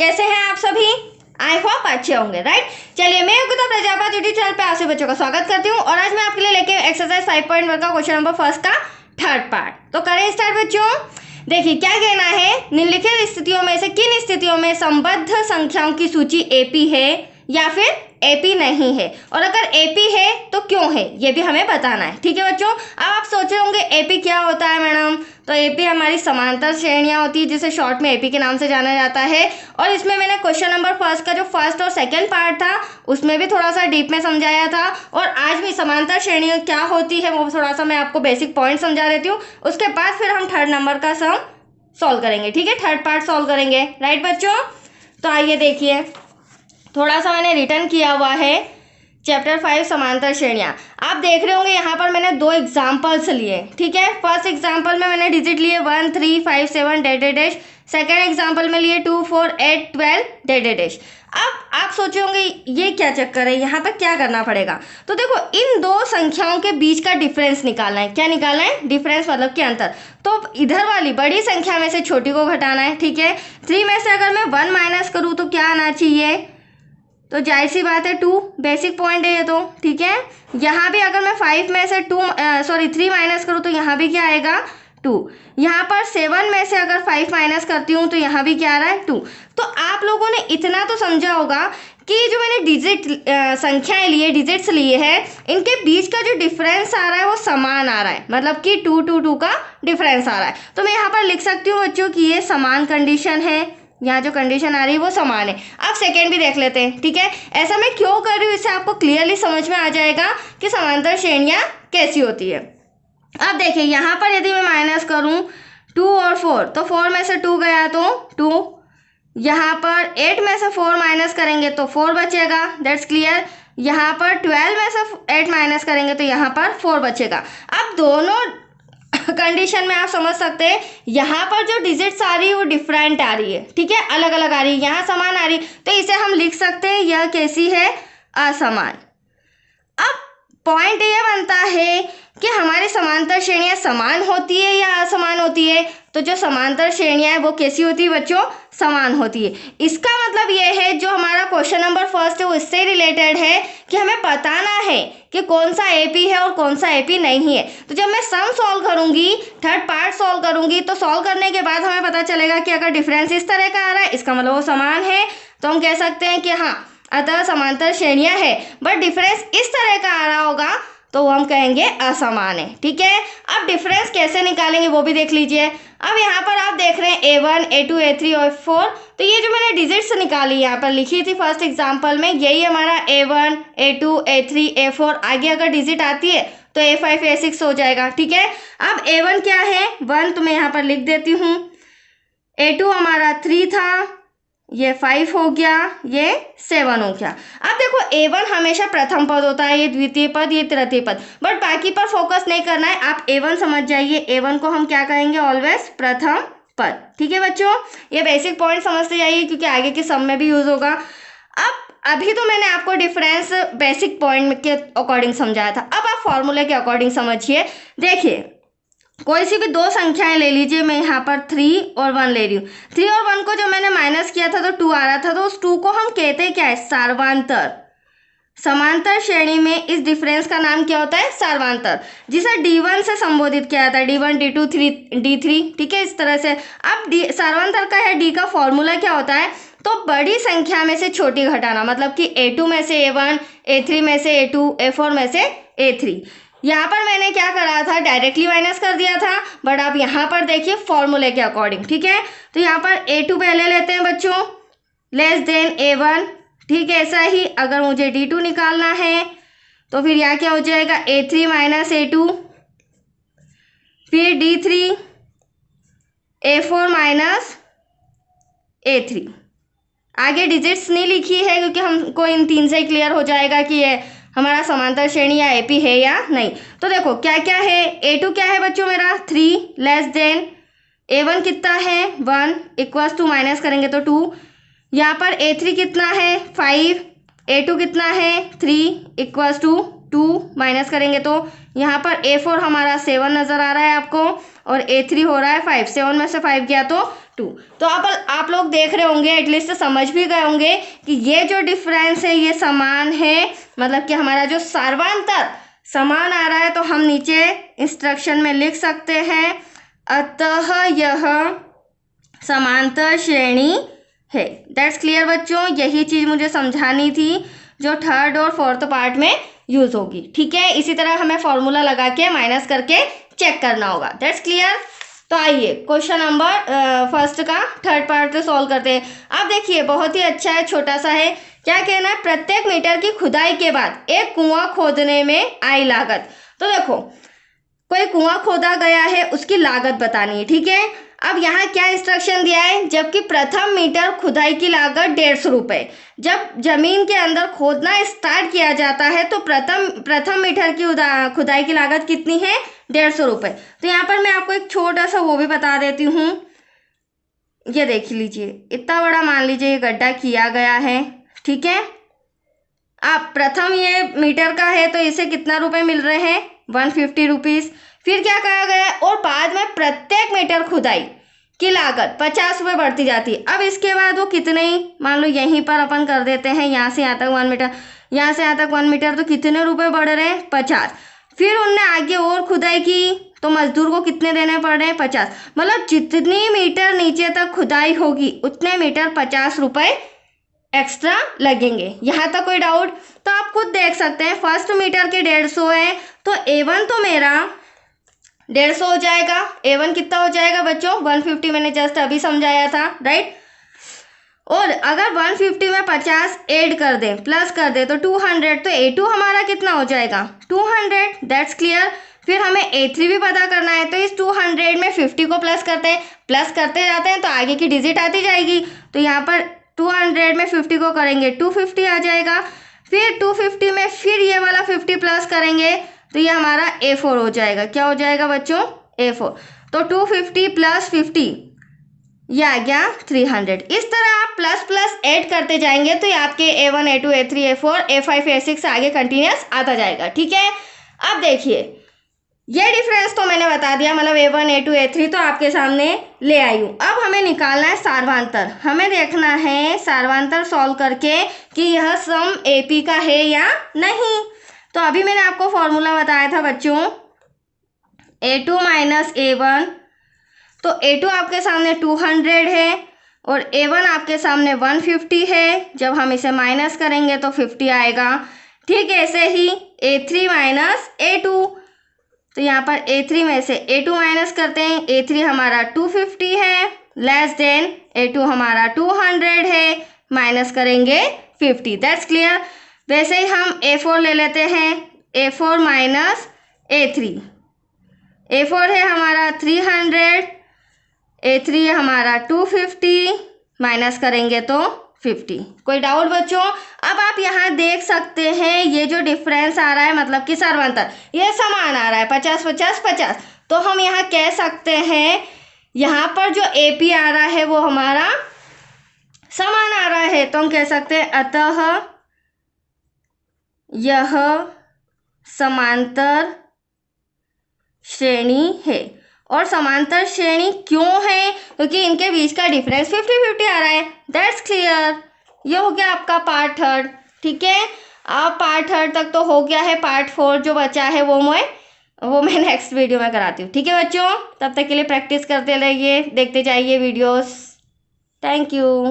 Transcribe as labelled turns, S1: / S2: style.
S1: कैसे हैं आप सभी? आई होप अच्छे होंगे, राइट। चलिए, मैं योगिता प्रजापति यूट्यूब चैनल पे आप सभी बच्चों का स्वागत करती हूँ और आज मैं आपके लिए लेके एक्सरसाइज 5.1 का क्वेश्चन नंबर फर्स्ट का थर्ड पार्ट। तो करें स्टार्ट बच्चों। देखिए क्या कहना है, निम्नलिखित स्थितियों में से किन स्थितियों में संबद्ध संख्याओं की सूची एपी है या फिर एपी नहीं है, और अगर एपी है तो क्यों है, ये भी हमें बताना है। ठीक है बच्चों। अब आप सोच रहे होंगे एपी क्या होता है मैडम? तो एपी हमारी समांतर श्रेणियां होती है जिसे शॉर्ट में एपी के नाम से जाना जाता है। और इसमें मैंने क्वेश्चन नंबर फर्स्ट का जो फर्स्ट और सेकंड पार्ट था उसमें भी थोड़ा सा डीप में समझाया था, और आज भी समांतर श्रेणियां क्या होती है वो थोड़ा सा मैं आपको बेसिक पॉइंट समझा देती हूँ। उसके बाद फिर हम थर्ड नंबर का सम सॉल्व करेंगे। ठीक है, थर्ड पार्ट सॉल्व करेंगे, राइट बच्चों। तो आइए देखिए, थोड़ा सा मैंने रिटर्न किया हुआ है चैप्टर 5 समांतर श्रेणियां। आप देख रहे होंगे यहाँ पर मैंने दो एग्जाम्पल्स लिए। ठीक है, फर्स्ट एग्जाम्पल में मैंने डिजिट लिए 1 3 5 7 डैश डैश, सेकेंड एग्जाम्पल में लिए 2 4 8 12 डैश डैश। अब आप सोचे होंगे ये क्या चक्कर है, यहाँ पर क्या करना पड़ेगा। तो देखो, इन दो संख्याओं के बीच का डिफरेंस निकालना है। क्या निकालना है? डिफरेंस मतलब कि अंतर। तो इधर वाली बड़ी संख्या में से छोटी को घटाना है। ठीक है, 3 में से अगर मैं 1 माइनस करूँ तो क्या आना चाहिए? तो जाहिर सी बात है 2, बेसिक पॉइंट है ये तो। ठीक है, यहाँ भी अगर मैं 5 में से 3 माइनस करूँ तो यहाँ भी क्या आएगा? 2। यहाँ पर 7 में से अगर 5 माइनस करती हूँ तो यहाँ भी क्या आ रहा है? 2। तो आप लोगों ने इतना तो समझा होगा कि जो मैंने डिजिट संख्याएं लिए, डिजिट्स लिए हैं, इनके बीच का जो डिफरेंस आ रहा है वो समान आ रहा है, मतलब कि 2 2 2 का डिफरेंस आ रहा है। तो मैं यहाँ पर लिख सकती हूँ बच्चों कि ये समान कंडीशन है, यहाँ जो कंडीशन आ रही है वो समान है। अब सेकेंड भी देख लेते हैं। ठीक है, ऐसा मैं क्यों कर रही हूँ इससे आपको क्लियरली समझ में आ जाएगा कि समांतर श्रेणियाँ कैसी होती है। अब देखिए यहाँ पर यदि मैं माइनस करूँ 2 और 4, तो 4 में से 2 गया तो 2, यहाँ पर 8 में से 4 माइनस करेंगे तो 4 बचेगा, दैट्स क्लियर। यहाँ पर 12 में से 8 माइनस करेंगे तो यहाँ पर 4 बचेगा। अब दोनों कंडीशन में आप समझ सकते हैं यहाँ पर जो डिजिट्स आ रही है वो डिफरेंट आ रही है। ठीक है, अलग अलग आ रही है, यहाँ समान आ रही है, तो इसे हम लिख सकते हैं यह कैसी है? असमान। अब पॉइंट ये बनता है कि हमारी समांतर श्रेणियां समान होती है या असमान होती है। तो जो समांतर श्रेणियां है वो कैसी होती है बच्चों? समान होती है। इसका मतलब ये है जो हमारा क्वेश्चन नंबर फर्स्ट है वो इससे रिलेटेड है कि हमें बताना है कि कौन सा एपी है और कौन सा एपी नहीं है। तो जब मैं सम सॉल्व करूंगी, थर्ड पार्ट सॉल्व करूंगी, तो सॉल्व करने के बाद हमें पता चलेगा कि अगर डिफरेंस इस तरह का आ रहा है इसका मतलब वो समान है, तो हम कह सकते हैं कि हाँ अतः समांतर श्रेणियां है। बट डिफरेंस इस तरह का आ रहा होगा तो हम कहेंगे असमान है। ठीक है, अब डिफरेंस कैसे निकालेंगे वो भी देख लीजिए। अब यहाँ पर आप देख रहे हैं A1 A2 A3 और A4, तो ये जो मैंने डिजिट्स निकाली यहाँ पर लिखी थी फर्स्ट एग्जांपल में, यही हमारा A1 A2 A3 A4। आगे अगर डिजिट आती है तो A5 A6 हो जाएगा। ठीक है, अब A1 क्या है? 1, तो मैं यहाँ पर लिख देती हूँ। A2 हमारा 3 था, ये 5 हो गया, ये 7 हो गया। अब देखो A1 हमेशा प्रथम पद होता है, ये द्वितीय पद, ये तृतीय पद, बट बाकी पर फोकस नहीं करना है। आप A1 समझ जाइए, A1 को हम क्या कहेंगे? ऑलवेज प्रथम पद। ठीक है बच्चों, ये बेसिक पॉइंट समझते जाइए क्योंकि आगे के सम में भी यूज होगा। अब अभी तो मैंने आपको डिफरेंस बेसिक पॉइंट के अकॉर्डिंग समझाया था, अब आप फॉर्मूले के अकॉर्डिंग समझिए। देखिए कोई सी भी दो संख्याएं ले लीजिए, मैं यहाँ पर 3 और 1 ले रही हूँ। 3 और 1 को जब मैंने माइनस किया था तो 2 आ रहा था, तो उस 2 को हम कहते हैं क्या है? सार्वांतर। समांतर श्रेणी में इस डिफरेंस का नाम क्या होता है? सार्वांतर, जिसे D1 से संबोधित किया जाता है, D1 D2 D3। ठीक है, इस तरह से। अब सार्वांतर का है D का फॉर्मूला क्या होता है? तो बड़ी संख्या में से छोटी घटाना, मतलब कि A2 में से A1, A3 में से A2, A4 में से A3। यहाँ पर मैंने क्या करा था? डायरेक्टली माइनस कर दिया था, बट आप यहाँ पर देखिए फॉर्मूले के अकॉर्डिंग। ठीक है, तो यहाँ पर A2 पहले लेते हैं बच्चों, लेस देन A1। ठीक है, ऐसा ही अगर मुझे D2 निकालना है तो फिर यहाँ क्या हो जाएगा? A3 माइनस A2, फिर D3, A4 माइनस A3। आगे डिजिट्स नहीं लिखी है क्योंकि हमको इन 3 से क्लियर हो जाएगा कि ये हमारा समांतर श्रेणी या एपी है या नहीं। तो देखो क्या क्या है? A2 क्या है बच्चों मेरा? 3, लेस देन A1 कितना है? 1, इक्वल्स टू माइनस करेंगे तो 2। यहाँ पर A3 कितना है? 5, A2 कितना है? 3, इक्वल्स टू 2, माइनस करेंगे तो यहाँ पर A4 हमारा 7 नज़र आ रहा है आपको, और A3 हो रहा है 5। 7 में से 5 गया तो 2। तो आप लोग देख रहे होंगे, एटलीस्ट समझ भी गए होंगे कि ये जो डिफरेंस है ये समान है, मतलब कि हमारा जो सार्वांतर समान आ रहा है। तो हम नीचे इंस्ट्रक्शन में लिख सकते हैं, अतः यह समांतर श्रेणी है। दैट्स क्लियर बच्चों, यही चीज़ मुझे समझानी थी जो थर्ड और फोर्थ पार्ट में यूज होगी। ठीक है, इसी तरह हमें फॉर्मूला लगा के माइनस करके चेक करना होगा। That's clear. तो आइए क्वेश्चन नंबर फर्स्ट का थर्ड पार्ट से सॉल्व करते हैं। अब देखिए बहुत ही अच्छा है, छोटा सा है। क्या कहना है, प्रत्येक मीटर की खुदाई के बाद एक कुआं खोदने में आई लागत। तो देखो कोई कुआं खोदा गया है, उसकी लागत बतानी है। ठीक है, अब यहाँ क्या इंस्ट्रक्शन दिया है, जबकि प्रथम मीटर खुदाई की लागत 150 रुपये। जब जमीन के अंदर खोदना स्टार्ट किया जाता है तो प्रथम मीटर की खुदाई की लागत कितनी है, 150 रुपये। तो यहाँ पर मैं आपको एक छोटा सा वो भी बता देती हूँ। ये देख लीजिए, इतना बड़ा मान लीजिए ये गड्ढा किया गया है। ठीक है, आप प्रथम ये मीटर का है तो इसे कितना रुपए मिल रहे हैं, 150 रुपीज़। फिर क्या कहा गया, और बाद में प्रत्येक मीटर खुदाई की लागत 50 रुपये बढ़ती जाती है। अब इसके बाद वो कितने ही, मान लो यहीं पर अपन कर देते हैं, यहाँ से यहाँ तक 1 मीटर, यहाँ से यहाँ तक 1 मीटर, तो कितने रुपए बढ़ रहे हैं, 50। फिर उनने आगे और खुदाई की तो मजदूर को कितने देने पड़ रहे हैं, 50। मतलब जितनी मीटर नीचे तक खुदाई होगी उतने मीटर 50 रुपये एक्स्ट्रा लगेंगे। यहाँ तक कोई डाउट? तो आप खुद देख सकते हैं, फर्स्ट मीटर के 150 है तो A1 तो मेरा 150 हो जाएगा। A1 कितना हो जाएगा बच्चों, 150, मैंने जस्ट अभी समझाया था, राइट। और अगर 150 में 50 ऐड कर दें, प्लस कर दें तो 200, तो A2 हमारा कितना हो जाएगा, 200। That's clear. फिर हमें A3 भी पता करना है, तो इस 200 में 50 को प्लस करते हैं, प्लस करते जाते हैं तो आगे की डिजिट आती जाएगी। तो यहाँ पर 200 में 50 को करेंगे 250 आ जाएगा। फिर 250 में फिर ये वाला 50 प्लस करेंगे तो ये हमारा A4 हो जाएगा। क्या हो जाएगा बच्चों, A4। तो 250 प्लस 50 ये आ गया 300। इस तरह आप प्लस प्लस ऐड करते जाएंगे तो ये आपके A1 A2 A3 A4 A5 A6 आगे कंटिन्यूस आता जाएगा। ठीक है, अब देखिए ये डिफरेंस तो मैंने बता दिया, मतलब A1 A2 A3 तो आपके सामने ले आई हूँ। अब हमें निकालना है सार्वांतर। हमें देखना है सार्वांतर सॉल्व करके कि यह सम AP का है या नहीं। तो अभी मैंने आपको फॉर्मूला बताया था बच्चों, A2 माइनस A1। तो A2 आपके सामने 200 है और A1 आपके सामने 150 है। जब हम इसे माइनस करेंगे तो 50 आएगा। ठीक है, ऐसे ही A3 माइनस A2। तो यहाँ पर A3 में से A2 माइनस करते हैं, A3 हमारा 250 है, लेस देन A2 हमारा 200 है, माइनस करेंगे 50। That's clear. वैसे ही हम A4 ले लेते हैं, A4 माइनस A3। A4 है हमारा 300, A3 है हमारा 250, माइनस करेंगे तो 50। कोई डाउट बच्चों? अब आप यहाँ देख सकते हैं ये जो डिफरेंस आ रहा है, मतलब कि सार्वंतर ये समान आ रहा है, 50 50 50। तो हम यहाँ कह सकते हैं यहाँ पर जो AP आ रहा है वो हमारा समान आ रहा है। तो हम कह सकते हैं अतः यह समांतर श्रेणी है। और समांतर श्रेणी क्यों है, क्योंकि इनके बीच का डिफरेंस 50-50 आ रहा है। That's clear. ये हो गया आपका पार्ट थर्ड। ठीक है, अब पार्ट थर्ड तक तो हो गया है, पार्ट 4 जो बचा है वो मैं नेक्स्ट वीडियो में कराती हूँ। ठीक है बच्चों, तब तक के लिए प्रैक्टिस करते रहिए, देखते जाइए वीडियोस। Thank you.